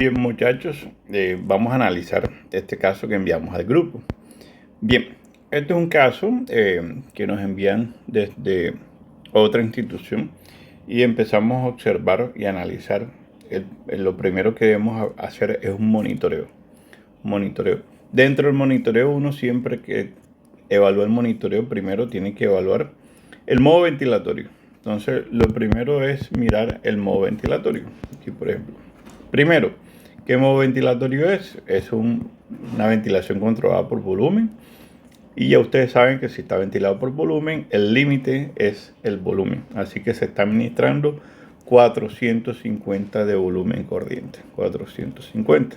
Bien, muchachos, vamos a analizar este caso que enviamos al grupo. Bien, este es un caso que nos envían desde otra institución y empezamos a observar y analizar. Lo primero que debemos hacer es un monitoreo. Dentro del monitoreo, uno siempre que evalúa el monitoreo, primero tiene que evaluar el modo ventilatorio. Entonces, lo primero es mirar el modo ventilatorio. Aquí, por ejemplo. Primero, ¿qué modo ventilatorio es? Es una ventilación controlada por volumen. Y ya ustedes saben que si está ventilado por volumen, el límite es el volumen. Así que se está administrando 450 de volumen corriente. 450.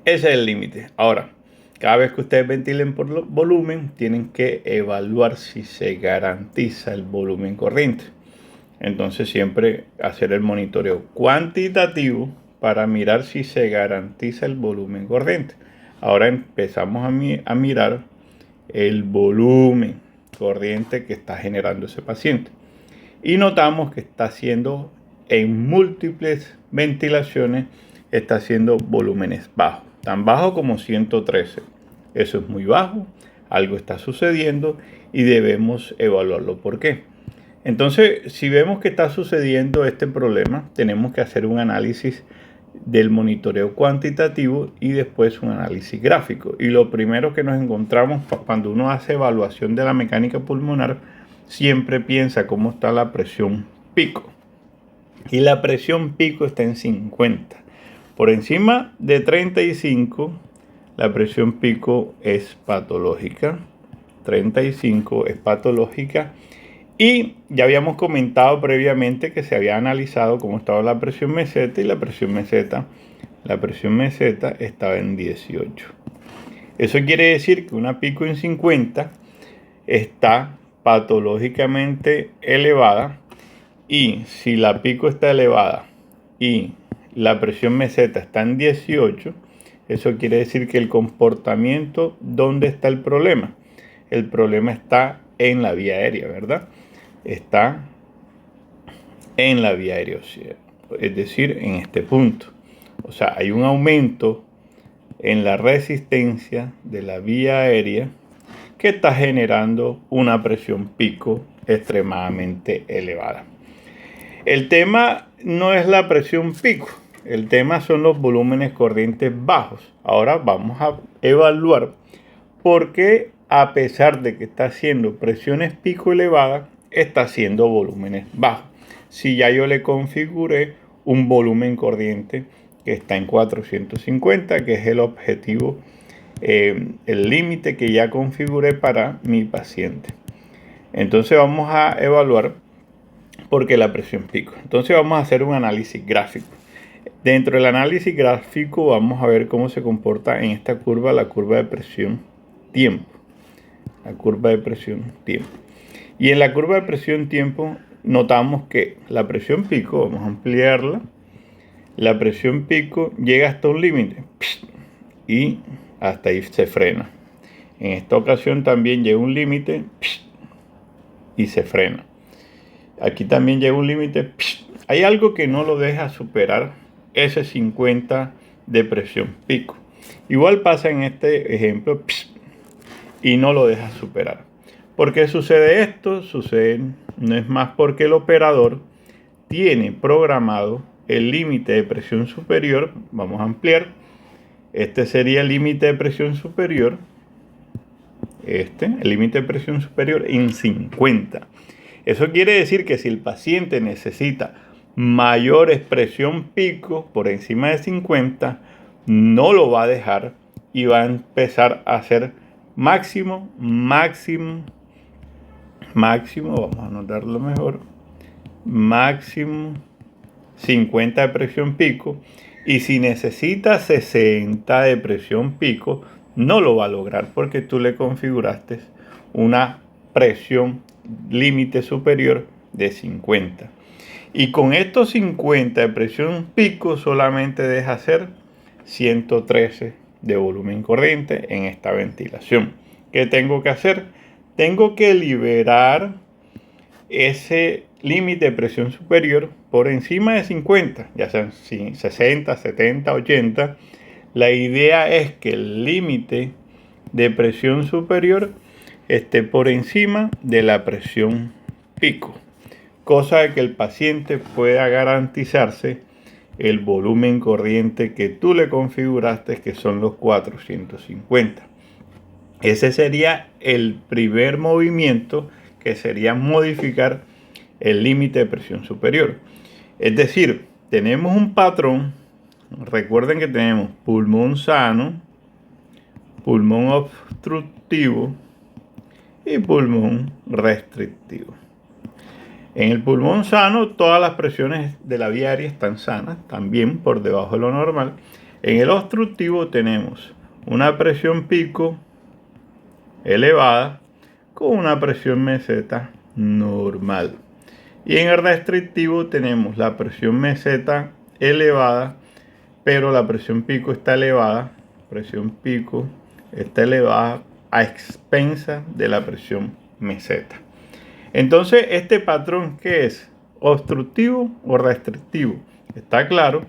Ese es el límite. Ahora, cada vez que ustedes ventilen por volumen, tienen que evaluar si se garantiza el volumen corriente. Entonces siempre hacer el monitoreo cuantitativo para mirar si se garantiza el volumen corriente. Ahora empezamos a mirar el volumen corriente que está generando ese paciente. Y notamos que está haciendo en múltiples ventilaciones, está haciendo volúmenes bajos, tan bajo como 113. Eso es muy bajo, algo está sucediendo y debemos evaluarlo. ¿Por qué? Entonces, si vemos que está sucediendo este problema, tenemos que hacer un análisis del monitoreo cuantitativo y después un análisis gráfico. Y lo primero que nos encontramos cuando uno hace evaluación de la mecánica pulmonar, siempre piensa cómo está la presión pico. Y la presión pico está en 50. Por encima de 35, la presión pico es patológica. 35 es patológica. Y ya habíamos comentado previamente que se había analizado cómo estaba la presión meseta y la presión meseta estaba en 18. Eso quiere decir que una pico en 50 está patológicamente elevada, y si la pico está elevada y la presión meseta está en 18, eso quiere decir que el comportamiento, ¿dónde está el problema? El problema está en la vía aérea, ¿verdad? Está en la vía aérea, es decir, en este punto. O sea, hay un aumento en la resistencia de la vía aérea que está generando una presión pico extremadamente elevada. El tema no es la presión pico, el tema son los volúmenes corrientes bajos. Ahora vamos a evaluar por qué, a pesar de que está haciendo presiones pico elevadas, está haciendo volúmenes bajos. Si ya yo le configuré un volumen corriente que está en 450, que es el objetivo, el límite que ya configuré para mi paciente. Entonces vamos a evaluar por qué la presión pico. Entonces vamos a hacer un análisis gráfico. Dentro del análisis gráfico vamos a ver cómo se comporta en esta curva, la curva de presión tiempo. La curva de presión tiempo. Y en la curva de presión tiempo notamos que la presión pico, vamos a ampliarla, la presión pico llega hasta un límite y hasta ahí se frena. En esta ocasión también llega un límite y se frena. Aquí también llega un límite. Hay algo que no lo deja superar ese 50 de presión pico. Igual pasa en este ejemplo y no lo deja superar. ¿Por qué sucede esto? No es más porque el operador tiene programado el límite de presión superior. Vamos a ampliar. Este sería el límite de presión superior. El límite de presión superior en 50. Eso quiere decir que si el paciente necesita mayor presión pico por encima de 50, no lo va a dejar y va a empezar a hacer máximo, vamos a anotarlo mejor, máximo 50 de presión pico, y si necesita 60 de presión pico, no lo va a lograr porque tú le configuraste una presión límite superior de 50. Y con estos 50 de presión pico solamente deja hacer 113 de volumen corriente en esta ventilación. ¿Qué tengo que hacer? Tengo que liberar ese límite de presión superior por encima de 50, ya sean 60, 70, 80. La idea es que el límite de presión superior esté por encima de la presión pico, cosa de que el paciente pueda garantizarse el volumen corriente que tú le configuraste, que son los 450. Ese sería el primer movimiento, que sería modificar el límite de presión superior. Es decir, tenemos un patrón. Recuerden que tenemos pulmón sano, pulmón obstructivo y pulmón restrictivo. En el pulmón sano, todas las presiones de la vía aérea están sanas, también por debajo de lo normal. En el obstructivo tenemos una presión pico elevada con una presión meseta normal. Y en el restrictivo tenemos la presión meseta elevada, pero la presión pico está elevada. Presión pico está elevada a expensa de la presión meseta. Entonces, este patrón, ¿qué es? ¿Obstructivo o restrictivo? Está claro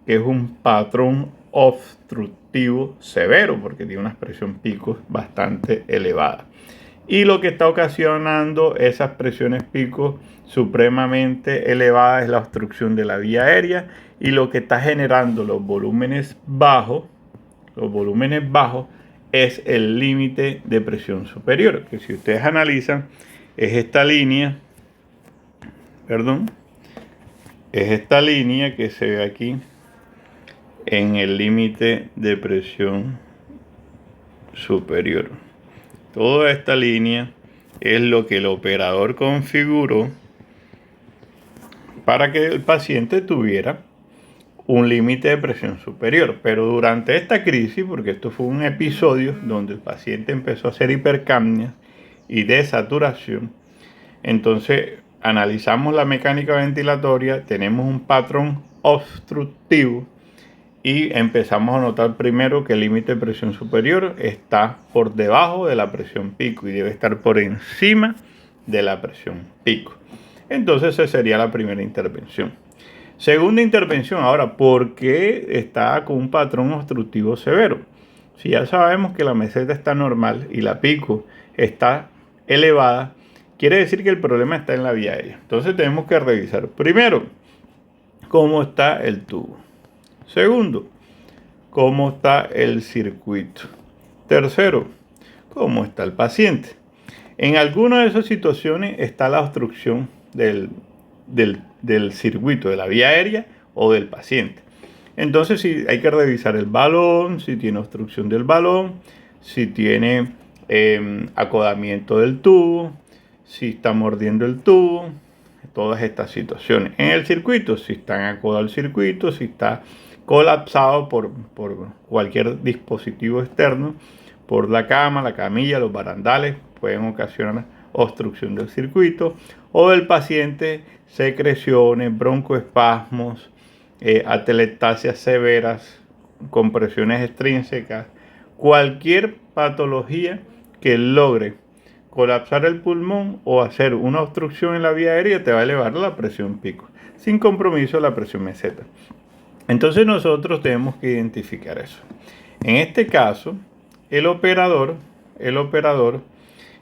que es un patrón obstructivo severo, porque tiene una presión pico bastante elevada. Y lo que está ocasionando esas presiones pico supremamente elevadas es la obstrucción de la vía aérea, y lo que está generando los volúmenes bajos es el límite de presión superior, que si ustedes analizan es esta línea, es esta línea que se ve aquí en el límite de presión superior. Toda esta línea es lo que el operador configuró para que el paciente tuviera un límite de presión superior. Pero durante esta crisis, porque esto fue un episodio donde el paciente empezó a hacer hipercapnia y desaturación, entonces analizamos la mecánica ventilatoria, tenemos un patrón obstructivo y empezamos a notar primero que el límite de presión superior está por debajo de la presión pico y debe estar por encima de la presión pico. Entonces esa sería la primera intervención. Segunda intervención, ahora, ¿por qué está con un patrón obstructivo severo? Si ya sabemos que la meseta está normal y la pico está elevada, quiere decir que el problema está en la vía aérea. Entonces tenemos que revisar primero cómo está el tubo. Segundo, cómo está el circuito. Tercero, cómo está el paciente. En alguna de esas situaciones está la obstrucción del circuito, de la vía aérea o del paciente. Entonces sí, hay que revisar el balón, si tiene obstrucción del balón, si tiene acodamiento del tubo, si está mordiendo el tubo, todas estas situaciones. En el circuito, si está acodado el circuito, si está colapsado por cualquier dispositivo externo, por la cama, la camilla, los barandales, pueden ocasionar obstrucción del circuito, o del paciente secreciones, broncoespasmos, atelectasias severas, compresiones extrínsecas, cualquier patología que logre colapsar el pulmón o hacer una obstrucción en la vía aérea te va a elevar la presión pico, sin compromiso la presión meseta. Entonces nosotros tenemos que identificar eso. En este caso, el operador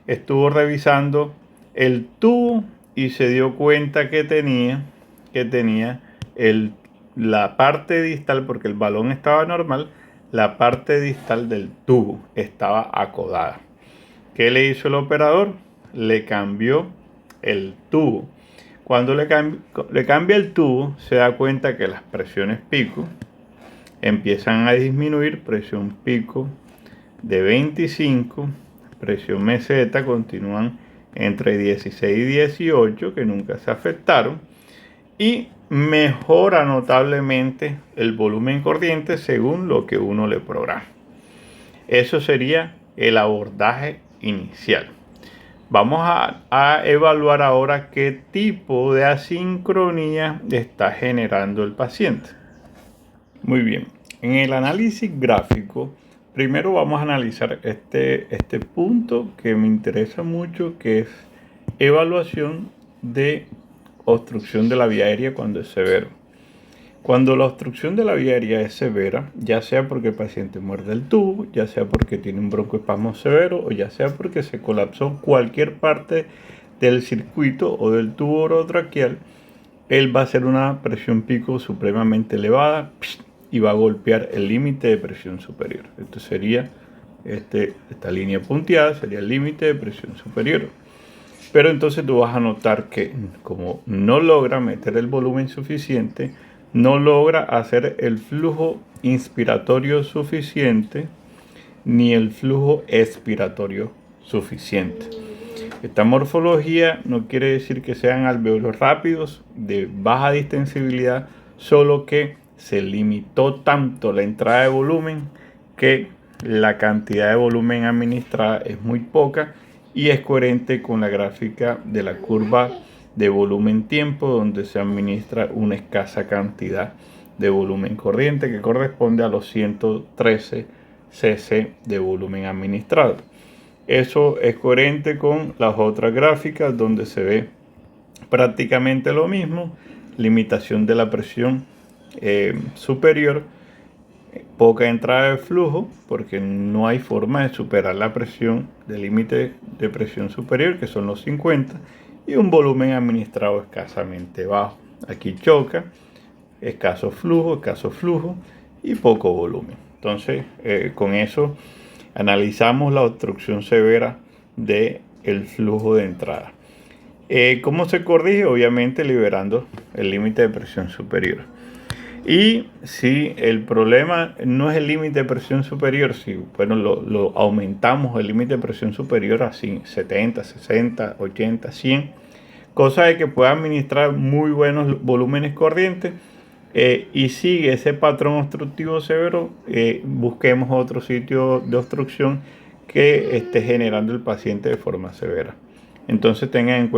estuvo revisando el tubo y se dio cuenta que tenía la parte distal, porque el balón estaba normal, la parte distal del tubo estaba acodada. ¿Qué le hizo el operador? Le cambió el tubo. Cuando le cambia el tubo, se da cuenta que las presiones pico empiezan a disminuir. Presión pico de 25, presión meseta continúan entre 16 y 18, que nunca se afectaron, y mejora notablemente el volumen corriente según lo que uno le programa. Eso sería el abordaje inicial. Vamos a evaluar ahora qué tipo de asincronía está generando el paciente. Muy bien, en el análisis gráfico, primero vamos a analizar este punto que me interesa mucho, que es evaluación de obstrucción de la vía aérea cuando es severo. Cuando la obstrucción de la vía aérea es severa, ya sea porque el paciente muerde el tubo, ya sea porque tiene un broncoespasmo severo o ya sea porque se colapsó cualquier parte del circuito o del tubo orotraqueal, él va a hacer una presión pico supremamente elevada y va a golpear el límite de presión superior. Esto sería esta línea punteada, sería el límite de presión superior. Pero entonces tú vas a notar que como no logra meter el volumen suficiente, no logra hacer el flujo inspiratorio suficiente ni el flujo expiratorio suficiente. Esta morfología no quiere decir que sean alvéolos rápidos de baja distensibilidad, solo que se limitó tanto la entrada de volumen que la cantidad de volumen administrada es muy poca y es coherente con la gráfica de la curva de volumen-tiempo, donde se administra una escasa cantidad de volumen corriente que corresponde a los 113 cc de volumen administrado. Eso es coherente con las otras gráficas donde se ve prácticamente lo mismo: limitación de la presión superior, poca entrada de flujo porque no hay forma de superar la presión del límite de presión superior, que son los 50, y un volumen administrado escasamente bajo. Aquí choca, escaso flujo y poco volumen. Entonces, con eso analizamos la obstrucción severa del flujo de entrada. ¿Cómo se corrige? Obviamente liberando el límite de presión superior. Y si el problema no es el límite de presión superior, si lo aumentamos el límite de presión superior a 70, 60, 80, 100, cosa de que pueda administrar muy buenos volúmenes corrientes, y sigue ese patrón obstructivo severo, busquemos otro sitio de obstrucción que esté generando el paciente de forma severa. Entonces tengan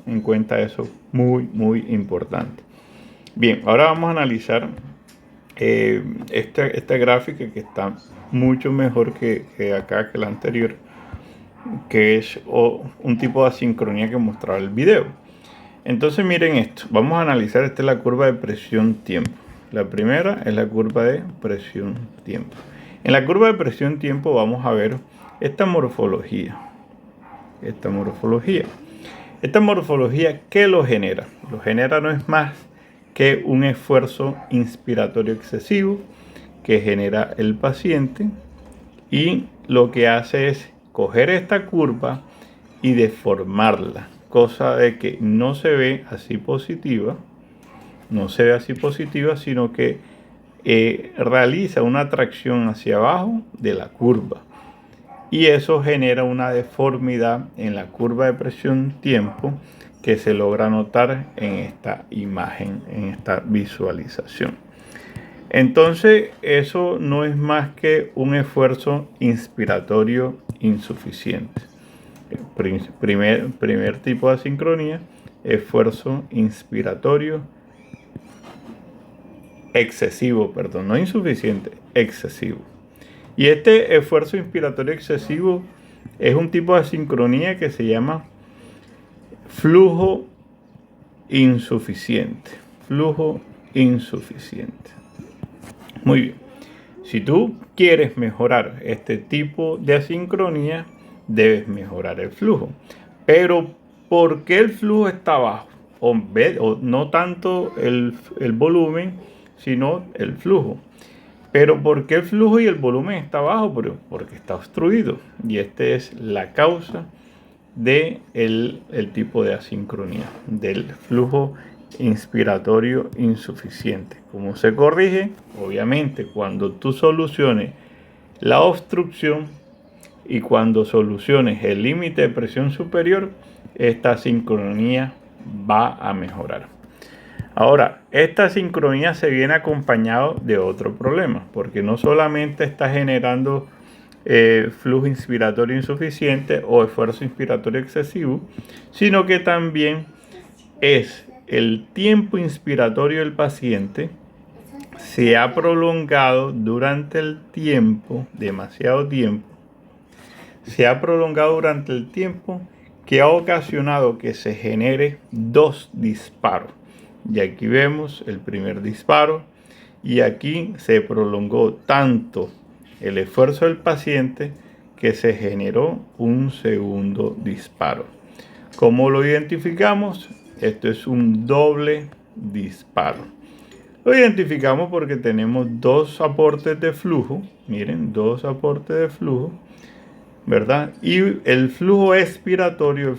en cuenta eso, muy importante. Bien, ahora vamos a analizar esta gráfica que está mucho mejor que acá, que la anterior, que es un tipo de asincronía que mostraba el video. Entonces miren esto, vamos a analizar, esta es la curva de presión-tiempo. La primera es la curva de presión-tiempo. En la curva de presión-tiempo vamos a ver esta morfología. Esta morfología, ¿qué lo genera? Lo genera no es más que un esfuerzo inspiratorio excesivo que genera el paciente, y lo que hace es coger esta curva y deformarla, cosa de que no se ve así positiva, sino que realiza una tracción hacia abajo de la curva, y eso genera una deformidad en la curva de presión-tiempo que se logra notar en esta imagen, en esta visualización. Entonces, eso no es más que un esfuerzo inspiratorio insuficiente. Primer tipo de asincronía, esfuerzo inspiratorio excesivo, no insuficiente, excesivo. Y este esfuerzo inspiratorio excesivo es un tipo de asincronía que se llama flujo insuficiente. Muy bien. Si tú quieres mejorar este tipo de asincronía, debes mejorar el flujo. Pero ¿por qué el flujo está bajo? O no tanto el volumen, sino el flujo. Pero ¿por qué el flujo y el volumen está bajo? Porque está obstruido. Y esta es la causa del tipo de asincronía, del flujo inspiratorio insuficiente. ¿Cómo se corrige? Obviamente, cuando tú soluciones la obstrucción y cuando soluciones el límite de presión superior, esta asincronía va a mejorar. Ahora, esta sincronía se viene acompañado de otro problema, porque no solamente está generando flujo inspiratorio insuficiente o esfuerzo inspiratorio excesivo, sino que también es el tiempo inspiratorio del paciente se ha prolongado durante el tiempo, demasiado tiempo, se ha prolongado durante el tiempo que ha ocasionado que se genere dos disparos. Y aquí vemos el primer disparo y aquí se prolongó tanto el esfuerzo del paciente que se generó un segundo disparo. ¿Cómo lo identificamos? Esto es un doble disparo. Lo identificamos porque tenemos dos aportes de flujo. Miren, dos aportes de flujo, ¿verdad? Y el flujo expiratorio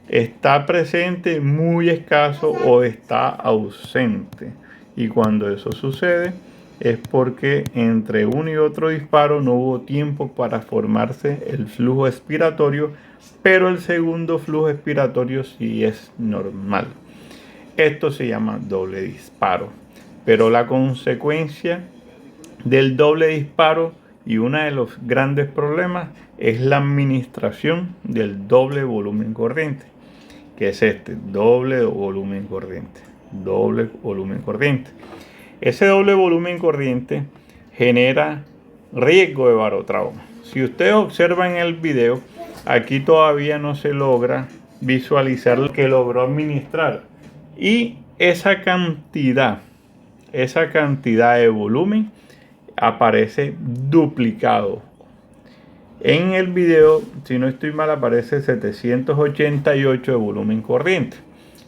está presente, muy escaso o está ausente. Y cuando eso sucede es porque entre uno y otro disparo no hubo tiempo para formarse el flujo expiratorio, pero el segundo flujo expiratorio sí es normal. Esto se llama doble disparo, pero la consecuencia del doble disparo y uno de los grandes problemas es la administración del doble volumen corriente, que es este, doble volumen corriente. Ese doble volumen corriente genera riesgo de barotrauma. Si ustedes observan el video, aquí todavía no se logra visualizar lo que logró administrar. Y esa cantidad de volumen aparece duplicado. En el video, si no estoy mal, aparece 788 de volumen corriente.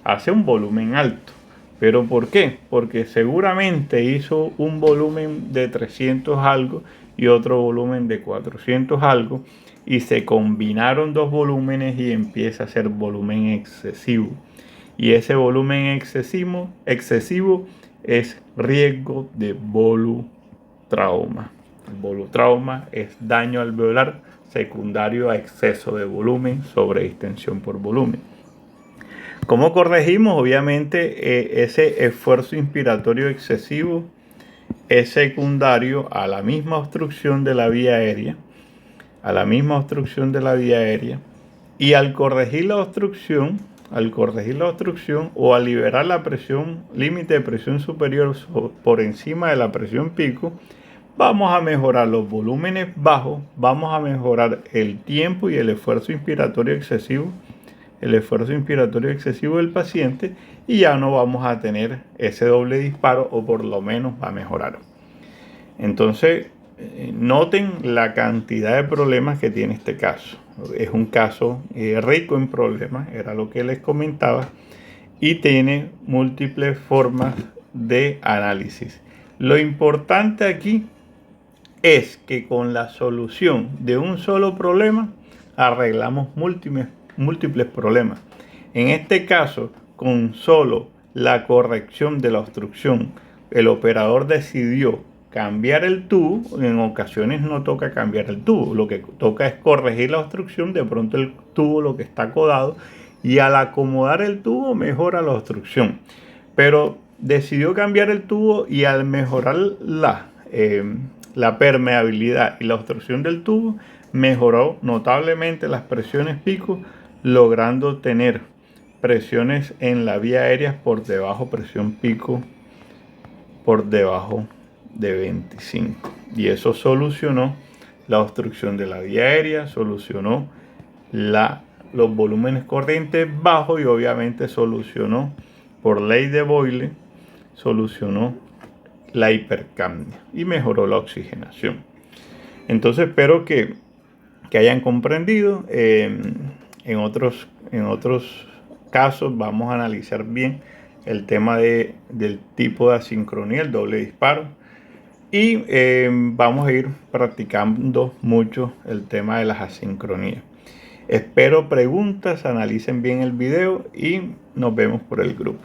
Hace un volumen alto. ¿Pero por qué? Porque seguramente hizo un volumen de 300 algo y otro volumen de 400 algo. Y se combinaron dos volúmenes y empieza a ser volumen excesivo. Y ese volumen excesivo es riesgo de volutrauma. El volutrauma es daño alveolar secundario a exceso de volumen sobre distensión por volumen. ¿Cómo corregimos? Obviamente ese esfuerzo inspiratorio excesivo es secundario a la misma obstrucción de la vía aérea. Y al corregir la obstrucción o al liberar la presión, límite de presión superior por encima de la presión pico, vamos a mejorar los volúmenes bajos, vamos a mejorar el tiempo y el esfuerzo inspiratorio excesivo del paciente y ya no vamos a tener ese doble disparo o por lo menos va a mejorar. Entonces, noten la cantidad de problemas que tiene este caso. Es un caso rico en problemas, era lo que les comentaba, y tiene múltiples formas de análisis. Lo importante aquí es que con la solución de un solo problema arreglamos múltiples problemas. En este caso, con solo la corrección de la obstrucción, el operador decidió cambiar el tubo. En ocasiones no toca cambiar el tubo, lo que toca es corregir la obstrucción. De pronto el tubo lo que está acodado y al acomodar el tubo mejora la obstrucción, pero decidió cambiar el tubo y al mejorar la permeabilidad y la obstrucción del tubo mejoró notablemente las presiones pico, logrando tener presiones en la vía aérea por debajo, presión pico por debajo de 25, y eso solucionó la obstrucción de la vía aérea, solucionó los volúmenes corrientes bajos y obviamente solucionó, por ley de Boyle, solucionó la hipercapnia y mejoró la oxigenación. Entonces espero que hayan comprendido. En otros casos vamos a analizar bien el tema del tipo de asincronía, el doble disparo, y vamos a ir practicando mucho el tema de las asincronías. Espero preguntas, analicen bien el video y nos vemos por el grupo.